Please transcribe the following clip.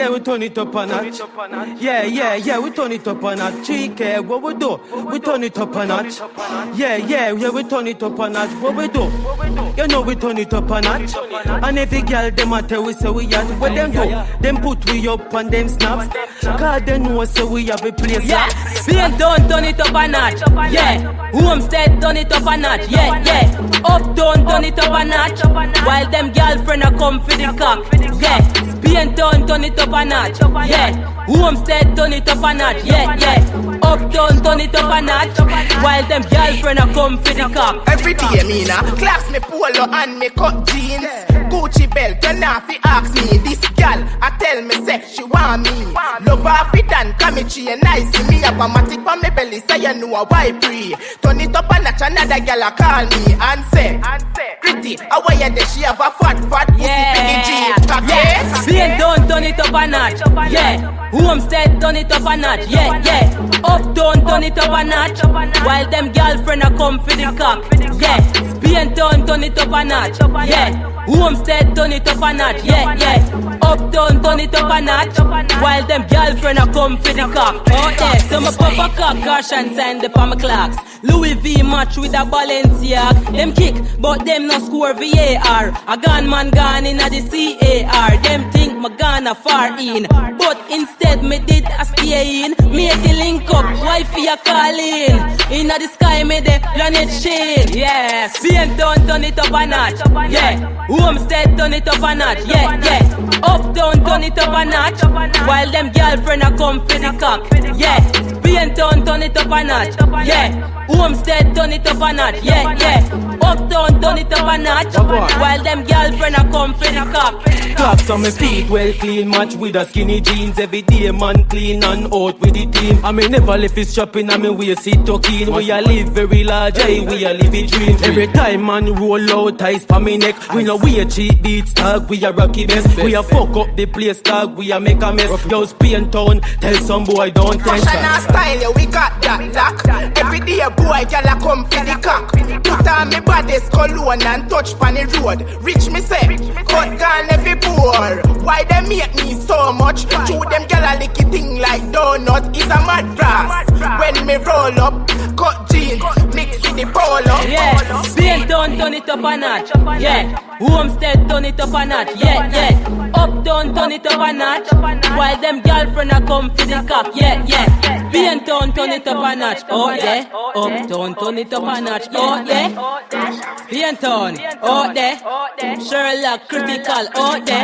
Yeah, we turn it up a notch. Yeah, we turn it up a notch. 3K, what we do? We turn it up a notch. Yeah, we turn it up a notch. What we do? You know we turn it up a notch. And every girl them a tell we say we at. Where them go? Them put we up and them snaps. Cause they know say we have a place. Yeah, Spain down, turn it up a notch. Yeah, Homestead turn it up a notch. Yeah, Uptown turn it up a notch. While them girlfriend a come for the cock. Yeah, Spain town turn it up a notch. Yeah, Homestead turn it up a notch. Yeah, Uptown turn it up a notch. While them girlfriend a come for the cock. Every day me na class me polo and me cut jeans. Gucci belt, you nah fi ask me. This gal, I tell me say she want me. Love her fit and come she and nice. Me have a matic on me belly, say you know a white pre. Turn it up and notch, another gal a call me and say, Pretty, how are you there? She have a fat pussy for the G. Yeah, Spain down, turn it up a notch. Yeah, Homestead turn it up a notch. Yeah, Uptown turn it up a notch. While them girlfriend a come for the cock. Yeah, Spain town turn it up a notch. Yeah, Homestead turn it up a notch. Yeah, Uptown turn it up a notch. While them girlfriend a come for the cock. Oh yeah, so my pop a cock, caution sign the palm clocks. Louis V match with a Balenciaga. Them kick, but them no score VAR. A gunman gone in a the CAR. Them think my gun a far in, but instead me did a stay in. Make the link up, wifey a call in. Inna the sky me the planet shade. Yeah, Spain town turn it up a notch. Yeah, Homestead turn it up a notch. Yeah, Uptown turn it up a notch. While them girlfriend a come for the cock. Yeah, Spain town turn it up a notch. Yeah, Homestead turn it up a notch. Yeah, Uptown turn it up a notch. While them girlfriend a come for the cock. Clocks on my feet, well clean, match with a skinny jeans. Every day man clean and out with the team. I mean never left his shopping, I mean we sit talking. We a live very large, we a live a dream. Every time man roll out ice for me neck. We know we a cheap beats tag, we a rocky best. We a fuck up the place tag, we a make a mess. Yo Spain town, tell some boy don't test. Fashion and style, yeah, we got that lock. Every day boy, gyal a come for the cock. Put on me body's cologne and touch pan the road. Rich me say, cut gone every poor. Why they make me so much? Chew them gyal a licky thing like donut. It's a mad brass. When me roll up, cut jeans, mix with the polo. Yeah, Spain town turn it up a notch. Yeah, Homestead turn it up a notch. Yeah, Uptown turn it up a notch. While them girlfriend a come for the cock. Yeah, Spain town turn it up a notch. Oh yeah, Uptown turn it up a notch. Oh yeah, Spain town. Oh there, Sherlock critical. Oh there.